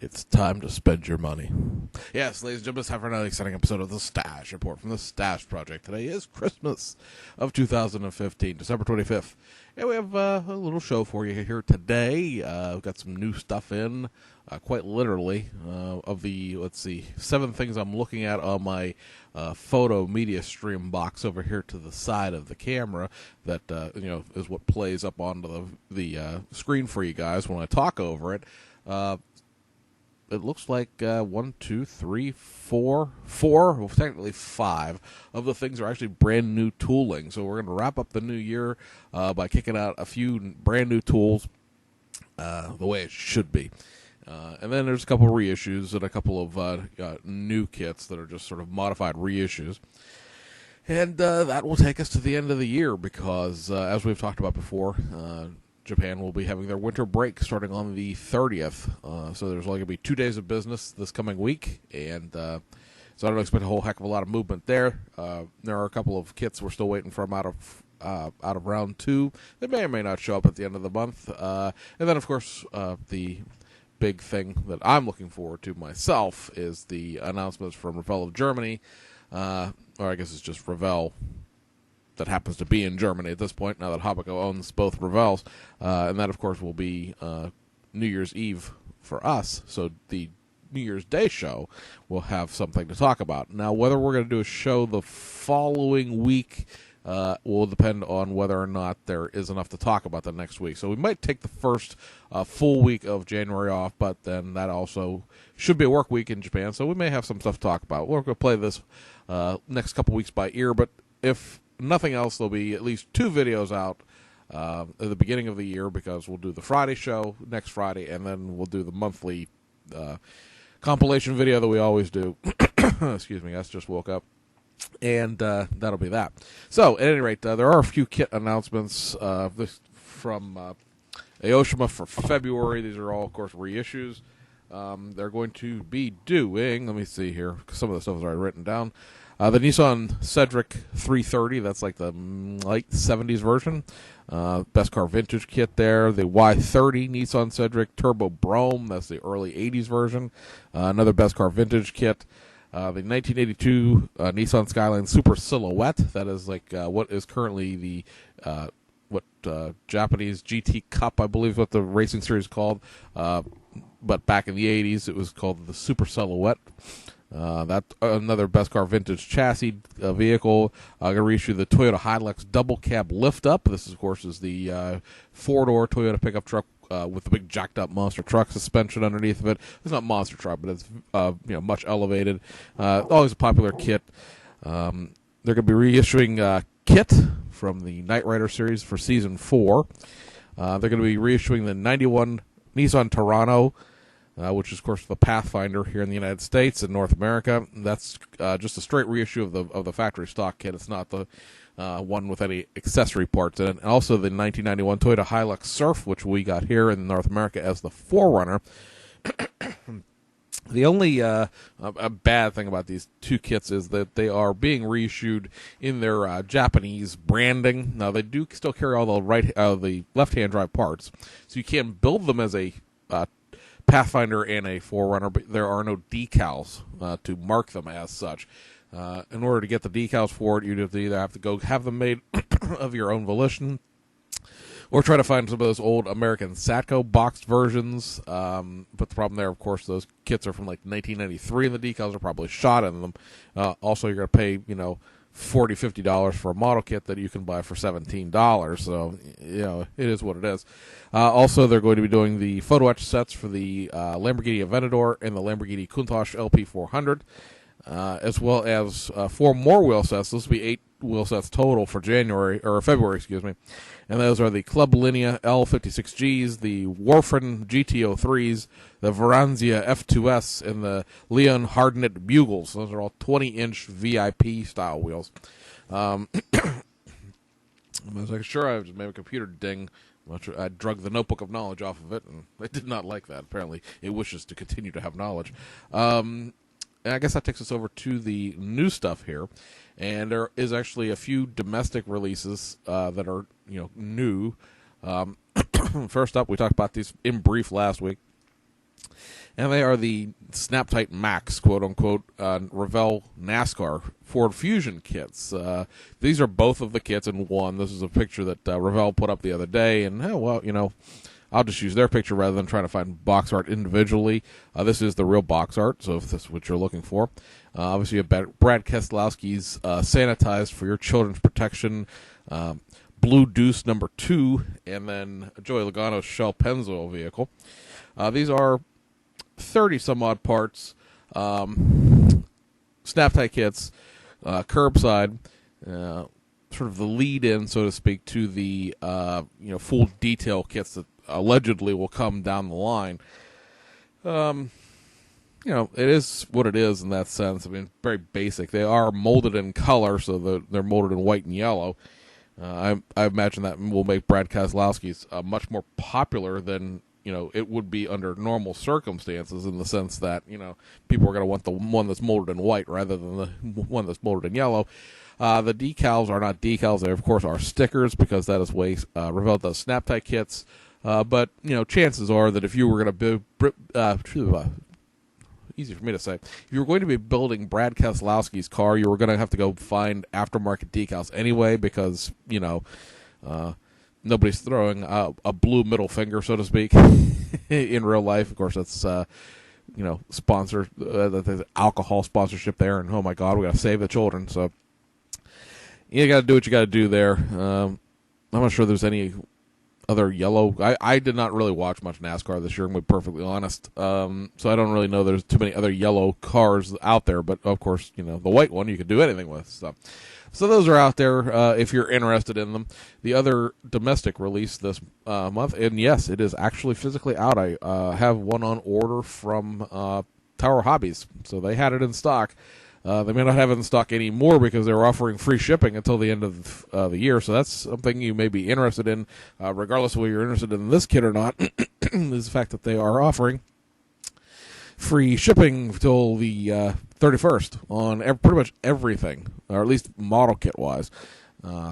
It's time to spend your money. Yes, ladies and gentlemen, it's time for another exciting episode of the Stash Report from the Stash Project. Today is Christmas of 2015, December 25th. And we have a little show for you here today. We've got some new stuff in, quite literally, of the, 7 things I'm looking at on my photo media stream box over here to the side of the camera that, is what plays up onto the screen for you guys when I talk over it. It looks like 1, 2, 3, 4, well, technically 5 of the things are actually brand new tooling. So we're going to wrap up the new year by kicking out a few brand new tools the way it should be. And then there's a couple of reissues and a couple of new kits that are just sort of modified reissues. And that will take us to the end of the year because, as we've talked about before, Japan will be having their winter break starting on the 30th. So there's only going to be 2 days of business this coming week. And so I don't expect a whole heck of a lot of movement there. There are a couple of kits we're still waiting from out of round 2. They may or may not show up at the end of the month. And then, of course, the big thing that I'm looking forward to myself is the announcements from Revell of Germany. Or I guess it's just Revell that happens to be in Germany at this point, now that Habaco owns both Revels. And that, of course, will be New Year's Eve for us. So the New Year's Day show will have something to talk about. Now, whether we're going to do a show the following week will depend on whether or not there is enough to talk about the next week. So we might take the first full week of January off, but then that also should be a work week in Japan, so we may have some stuff to talk about. We're going to play this next couple weeks by ear, but if nothing else, there'll be at least 2 videos out at the beginning of the year because we'll do the Friday show next Friday, and then we'll do the monthly compilation video that we always do. Excuse me, I just woke up. And that'll be that. So, at any rate, there are a few kit announcements from Aoshima for February. These are all, of course, reissues. They're going to be doing, let me see here, some of the stuff is already written down. The Nissan Cedric 330, that's like the late 70s version. Best Car Vintage kit there. The Y30 Nissan Cedric Turbo Brougham, that's the early 80s version. Another Best Car Vintage kit. The 1982 Nissan Skyline Super Silhouette, that is like what is currently the Japanese GT Cup, I believe is what the racing series is called. But back in the 80s, it was called the Super Silhouette. That another Best Car Vintage chassis vehicle. I'm going to reissue the Toyota Hilux Double Cab Lift Up. This, of course, is the 4-door Toyota pickup truck with the big jacked up monster truck suspension underneath of it. It's not monster truck, but it's much elevated. Always a popular kit. They're going to be reissuing Kit from the Knight Rider series for season 4. They're going to be reissuing the 91 Nissan Terrano, which is, of course, the Pathfinder here in the United States and North America. That's just a straight reissue of the factory stock kit. It's not the one with any accessory parts in it. And also the 1991 Toyota Hilux Surf, which we got here in North America as the 4Runner. The only a bad thing about these 2 kits is that they are being reissued in their Japanese branding. Now, they do still carry all the left-hand drive parts, so you can build them as a Pathfinder and a 4Runner, but there are no decals to mark them as such. In order to get the decals for it, you'd either have to go have them made of your own volition, or try to find some of those old American Satco boxed versions. But the problem there, of course, those kits are from like 1993, and the decals are probably shot in them. Also, you're going to pay, $40, $50 for a model kit that you can buy for $17. So, it is what it is. Also, they're going to be doing the photo etch sets for the Lamborghini Aventador and the Lamborghini Countach LP400, as well as 4 more wheel sets. This will be 8 wheel sets total for February, excuse me. And those are the Club Linea L56Gs, the Warfarin GT03s, the Veranzia F2S, and the Leon Hardnett Bugles. Those are all 20-inch VIP style wheels. I was like, sure, I just made my computer ding. I drug the notebook of knowledge off of it, and it did not like that. Apparently, it wishes to continue to have knowledge. And I guess that takes us over to the new stuff here. And there is actually a few domestic releases that are, new. First up, we talked about these in brief last week. And they are the Snap-Tight Max, quote-unquote, Revell NASCAR Ford Fusion kits. These are both of the kits in one. This is a picture that Revell put up the other day, and, I'll just use their picture rather than trying to find box art individually. This is the real box art, so if this is what you're looking for. Obviously, you have Brad Keselowski's Sanitized for Your Children's Protection, Blue Deuce number 2, and then Joey Logano's Shell Pennzoil vehicle. These are 30-some-odd parts, Snap-Tight kits, curbside, sort of the lead-in, so to speak, to the full detail kits that allegedly will come down the line. It is what it is in that sense. I mean, very basic. They are molded in color, so they're molded in white and yellow. I imagine that will make Brad Keselowski's much more popular than it would be under normal circumstances, in the sense that, people are going to want the one that's molded in white rather than the one that's molded in yellow. The decals are not decals. They, of course, are stickers, because that is way Revell does Snap-Tight kits. But, chances are that if you were going to easy for me to say, if you were going to be building Brad Keselowski's car, you were going to have to go find aftermarket decals anyway, because, nobody's throwing a blue middle finger, so to speak, in real life. Of course, that's, sponsor, there's alcohol sponsorship there, and oh my God, we got to save the children. So you got to do what you got to do there. I'm not sure there's any other yellow. I did not really watch much NASCAR this year, I'm going to be perfectly honest. So I don't really know there's too many other yellow cars out there, but of course, the white one you could do anything with. So those are out there if you're interested in them. The other domestic release this month, and yes, it is actually physically out. I have one on order from Tower Hobbies, so they had it in stock. They may not have it in stock anymore because they're offering free shipping until the end of the year, so that's something you may be interested in, regardless of whether you're interested in this kit or not, is the fact that they are offering free shipping till the 31st on pretty much everything, or at least model kit wise.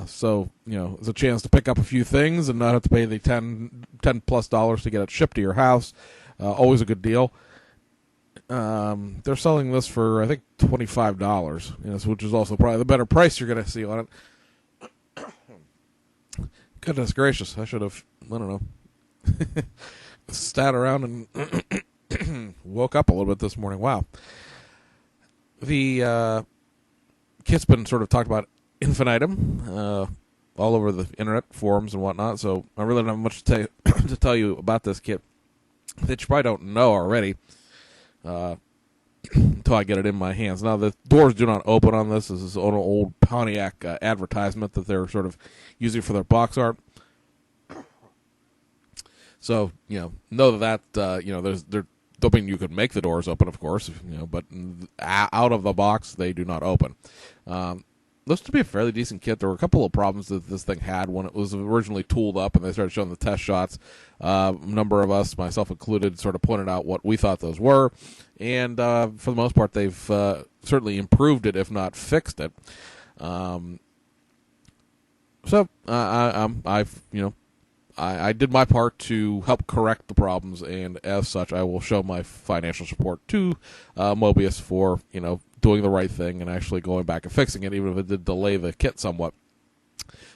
So it's a chance to pick up a few things and not have to pay the $10+ to get it shipped to your house. Always a good deal. They're selling this for, I think, $25, which is also probably the better price you're going to see on it. Goodness gracious, I should have, I don't know, sat around and woke up a little bit this morning. Wow. The kit's been sort of talked about infinitum all over the internet, forums and whatnot, so I really don't have much to tell you about this kit that you probably don't know already. Until I get it in my hands. Now, the doors do not open on this. This is an old Pontiac advertisement that they're sort of using for their box art. So, know that, there don't mean you could make the doors open, of course, but out of the box, they do not open. Looks to be a fairly decent kit. There were a couple of problems that this thing had when it was originally tooled up and they started showing the test shots. A number of us, myself included, sort of pointed out what we thought those were. And for the most part, they've certainly improved it, if not fixed it. So I did my part to help correct the problems, and as such, I will show my financial support to Mobius for doing the right thing and actually going back and fixing it, even if it did delay the kit somewhat.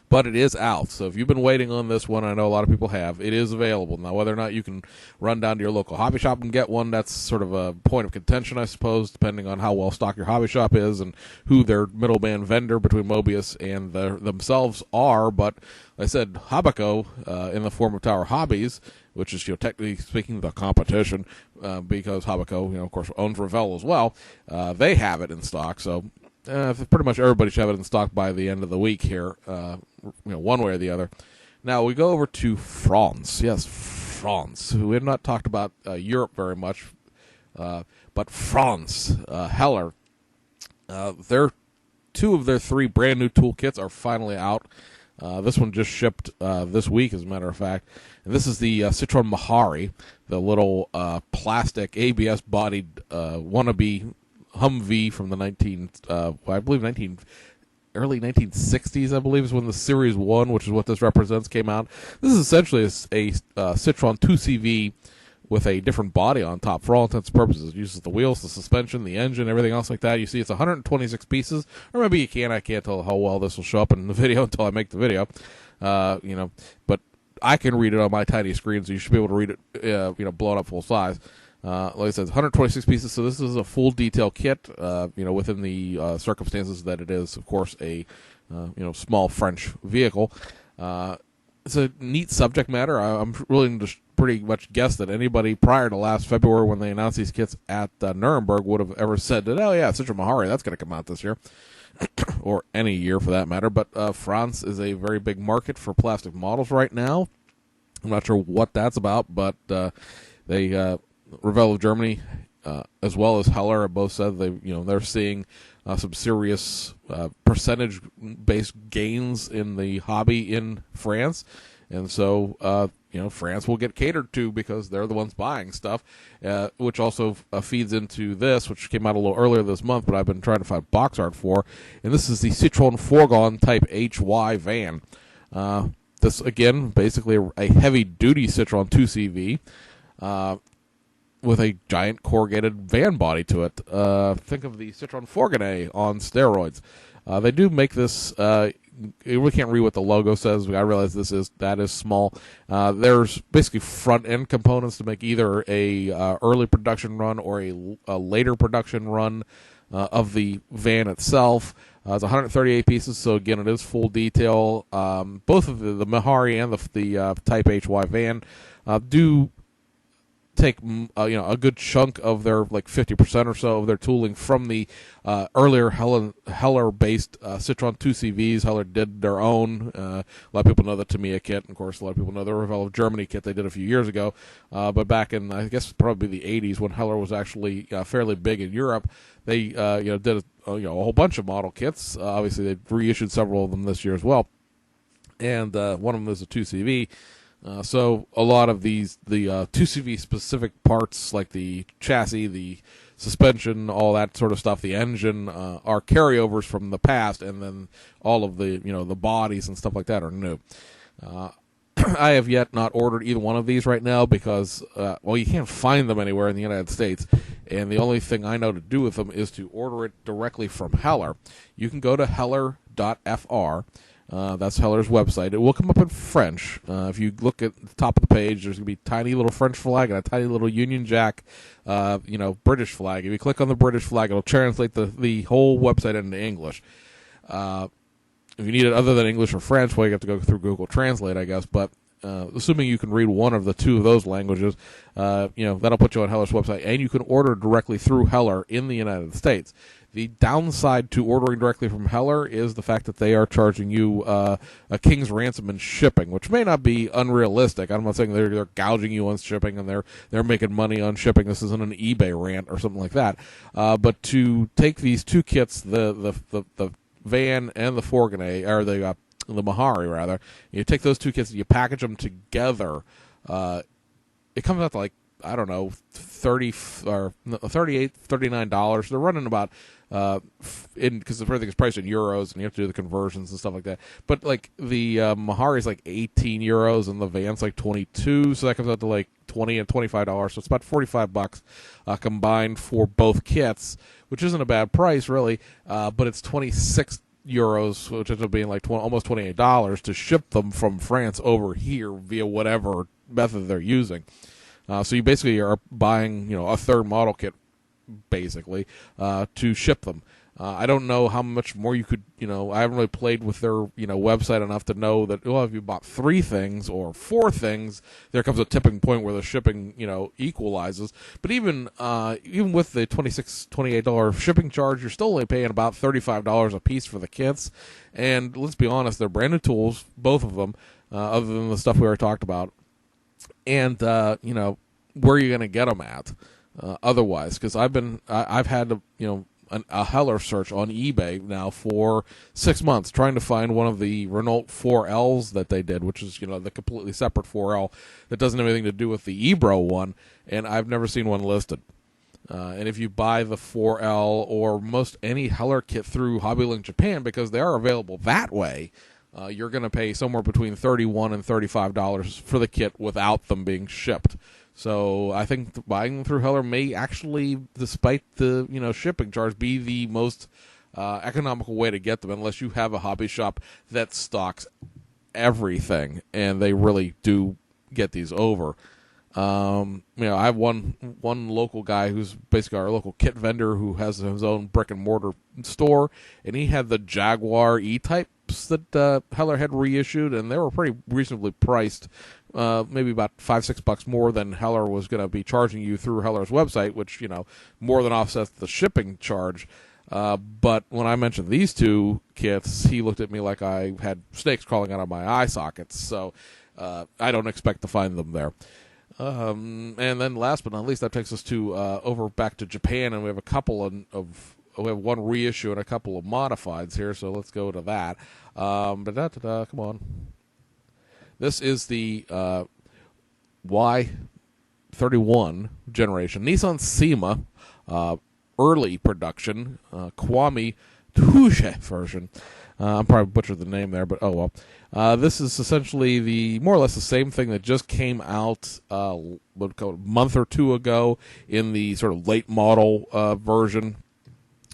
But it is out, so if you've been waiting on this one, I know a lot of people have, it is available. Now, whether or not you can run down to your local hobby shop and get one, that's sort of a point of contention, I suppose, depending on how well stocked your hobby shop is and who their middleman vendor between Mobius and themselves are. But like I said, Hobbico, in the form of Tower Hobbies, which is, technically speaking, the competition, because Hobbico, of course, owns Revell as well, they have it in stock, so pretty much everybody should have it in stock by the end of the week here, one way or the other. Now, we go over to France. Yes, France. We have not talked about Europe very much, but France, Heller, two of their three brand new toolkits are finally out. This one just shipped this week, as a matter of fact. And this is the Citroen Mahari, the little plastic ABS-bodied wannabe Humvee from the early 1960s, I believe, is when the Series 1, which is what this represents, came out. This is essentially a Citroen 2CV with a different body on top for all intents and purposes. It uses the wheels, the suspension, the engine, everything else like that. You see it's 126 pieces, or maybe you can't. I can't tell how well this will show up in the video until I make the video. But I can read it on my tiny screen, so you should be able to read it, blown up full size. Like I said, 126 pieces, so this is a full detail kit, within the circumstances that it is, of course, a small French vehicle. It's a neat subject matter. I'm willing to pretty much guess that anybody prior to last February when they announced these kits at Nuremberg would have ever said that, oh yeah, Citroen Mahari, that's going to come out this year. Or any year for that matter. But France is a very big market for plastic models right now. I'm not sure what that's about, but Revell of Germany, as well as Heller, have both said they're seeing some serious percentage-based gains in the hobby in France, and so France will get catered to because they're the ones buying stuff, which also feeds into this, which came out a little earlier this month, but I've been trying to find box art for, and this is the Citroen Fourgon Type HY van. This again, basically a heavy-duty Citroen 2CV. With a giant corrugated van body to it. Think of the Citroen Fourgon on steroids. They do make this. We can't read what the logo says. I realize that is small. There's basically front end components to make either a early production run or a later production run of the van itself. It's 138 pieces, so again, it is full detail. Both of the Mahari and the Type HY van do take a good chunk of their 50% or so of their tooling from the earlier Heller-based Citroen 2CVs. Heller did their own. A lot of people know the Tamiya kit, and of course, a lot of people know the Revell of Germany kit they did a few years ago. But back in, I guess, probably the 80s, when Heller was actually fairly big in Europe, they did a whole bunch of model kits. Obviously, they reissued several of them this year as well, and one of them is a 2CV. So a lot of the 2CV specific parts, like the chassis, the suspension, all that sort of stuff, the engine, are carryovers from the past, and then all of the the bodies and stuff like that are new. I have yet not ordered either one of these right now because you can't find them anywhere in the United States, and the only thing I know to do with them is to order it directly from Heller. You can go to heller.fr. That's Heller's website. It will come up in French. If you look at the top of the page, there's going to be a tiny little French flag and a tiny little Union Jack, British flag. If you click on the British flag, it'll translate the whole website into English. If you need it other than English or French, you have to go through Google Translate, I guess. But assuming you can read one of the two of those languages, that'll put you on Heller's website, and you can order directly through Heller in the United States. The downside to ordering directly from Heller is the fact that they are charging you a king's ransom in shipping, which may not be unrealistic. I'm not saying they're gouging you on shipping and they're making money on shipping. This isn't an eBay rant or something like that. But to take these two kits, the van and the Fourgon, or the Mahari rather, you take those two kits and you package them together. It comes out to $38, $39. They're running about because everything is priced in euros and you have to do the conversions and stuff like that. But the Mahari is 18 euros and the van's 22, so that comes out to $20 and $25. So it's about $45 combined for both kits, which isn't a bad price really. But it's 26 euros, which ends up being almost $28 to ship them from France over here via whatever method they're using. So you basically are buying, a third model kit, basically, to ship them. I don't know how much more you could, I haven't really played with their, website enough to know that, if you bought 3 things or 4 things, there comes a tipping point where the shipping, equalizes. But even with the $26, $28 shipping charge, you're still only paying about $35 a piece for the kits. And let's be honest, they're brand new tools, both of them, other than the stuff we already talked about. And, where are you going to get them at otherwise? Because I've had, a Heller search on eBay now for 6 months trying to find one of the Renault 4Ls that they did, which is, the completely separate 4L that doesn't have anything to do with the Ebro one, and I've never seen one listed. And if you buy the 4L or most any Heller kit through HobbyLink Japan, because they are available that way, you're going to pay somewhere between $31 and $35 for the kit without them being shipped. So I think buying them through Heller may actually, despite the shipping charge, be the most economical way to get them, unless you have a hobby shop that stocks everything, and they really do get these over. I have one local guy who's basically our local kit vendor who has his own brick and mortar store, and he had the Jaguar E-types that Heller had reissued, and they were pretty reasonably priced, maybe about $5-6 more than Heller was going to be charging you through Heller's website, which more than offsets the shipping charge. But when I mentioned these two kits, he looked at me like I had snakes crawling out of my eye sockets. So I don't expect to find them there. And then last but not least, that takes us to over back to Japan, and we have a couple we have one reissue and a couple of modifieds here. So let's go to that. Come on. This is the Y31 generation Nissan SEMA early production Kwame Touche version. I'm probably butchered the name there, but oh well. This is essentially the more or less the same thing that just came out a month or two ago in the sort of late model version.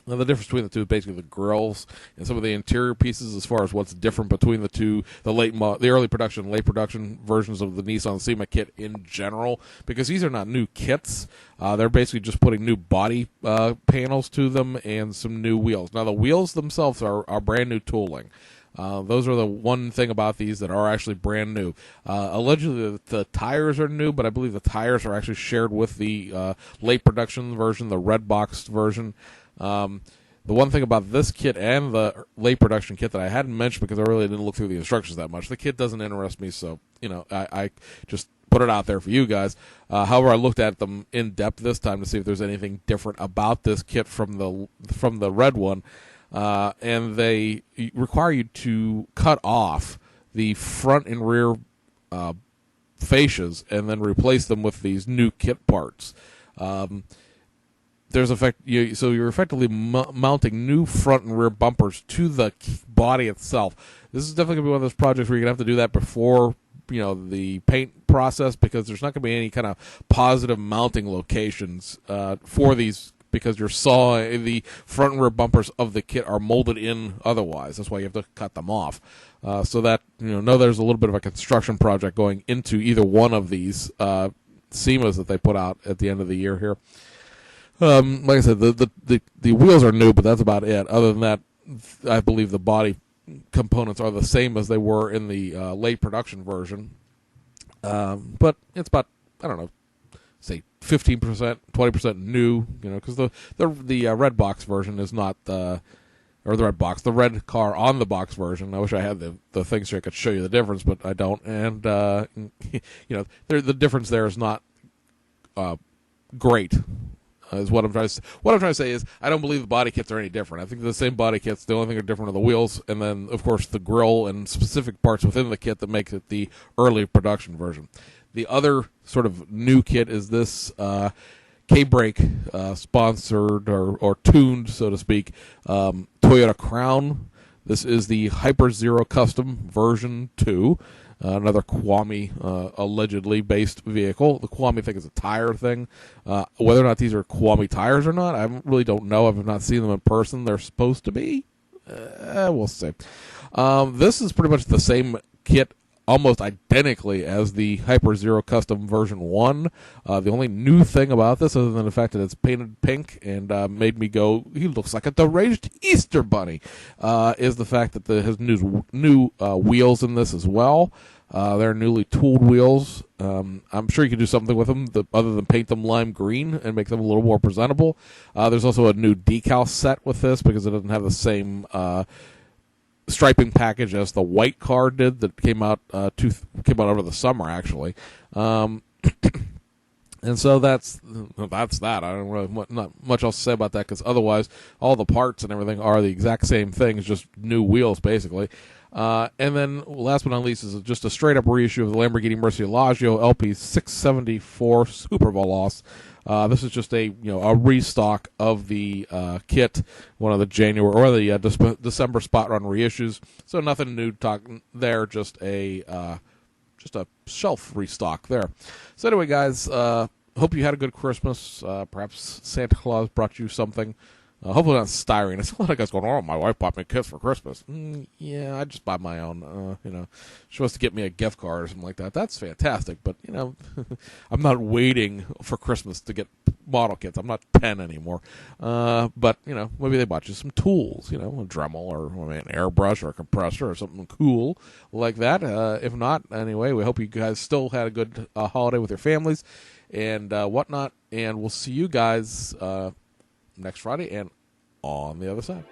Now, the difference between the two is basically the grills and some of the interior pieces as far as what's different between the two, the early production and late production versions of the Nissan SEMA kit in general, because these are not new kits. They're basically just putting new body panels to them and some new wheels. Now, the wheels themselves are brand new tooling. Those are the one thing about these that are actually brand new. Allegedly, the tires are new, but I believe the tires are actually shared with the late production version, the red boxed version. The one thing about this kit and the late production kit that I hadn't mentioned because I really didn't look through the instructions that much, the kit doesn't interest me, so I just put it out there for you guys. However, I looked at them in depth this time to see if there's anything different about this kit from the red one, and they require you to cut off the front and rear fascias and then replace them with these new kit parts. So you're effectively mounting new front and rear bumpers to the body itself. This is definitely going to be one of those projects where you're going to have to do that before the paint process, because there's not going to be any kind of positive mounting locations for these, because the front and rear bumpers of the kit are molded in otherwise. That's why you have to cut them off. So that there's a little bit of a construction project going into either one of these SEMAs that they put out at the end of the year here. Like I said, the wheels are new, but that's about it. Other than that, I believe the body components are the same as they were in the late production version. But it's about, I don't know, say 15%, 20% new, because the red box version is not the red car on the box version. I wish I had the thing so I could show you the difference, but I don't. And, the difference there is not great. Is what I'm trying to say is I don't believe the body kits are any different. I think they're the same body kits. The only thing that are different are the wheels, and then of course the grille and specific parts within the kit that makes it the early production version. The other sort of new kit is this K-Brake sponsored or tuned, so to speak, Toyota Crown. This is the Hyper Zero Custom version 2. Another Kwame allegedly based vehicle. The Kwame thing is a tire thing. Whether or not these are Kwame tires or not, I really don't know. I've not seen them in person. They're supposed to be. We'll see. This is pretty much the same kit, almost identically as the Hyper Zero Custom version 1. The only new thing about this, other than the fact that it's painted pink and made me go, he looks like a deranged Easter bunny, is the fact that it has new wheels in this as well. They're newly tooled wheels. I'm sure you can do something with them other than paint them lime green and make them a little more presentable. There's also a new decal set with this because it doesn't have the same striping package as the white car did that came out over the summer, actually. And so that's that. I don't really not much else to say about that, because otherwise all the parts and everything are the exact same things, just new wheels basically. And then last but not least is just a straight up reissue of the Lamborghini Murcielago LP 674 Super Veloce. This is just a restock of the kit, one of the January or the December spot run reissues. So nothing new talking there, just a just a shelf restock there. So anyway, guys, hope you had a good Christmas. Perhaps Santa Claus brought you something. Hopefully not styrene. It's a lot of guys going, oh, my wife bought me gifts for Christmas. Yeah, I just buy my own. She wants to get me a gift card or something like that. That's fantastic. But, I'm not waiting for Christmas to get model kits. I'm not 10 anymore. But, maybe they bought you some tools, a Dremel or an airbrush or a compressor or something cool like that. If not, anyway, we hope you guys still had a good holiday with your families and whatnot. And we'll see you guys next Friday and on the other side.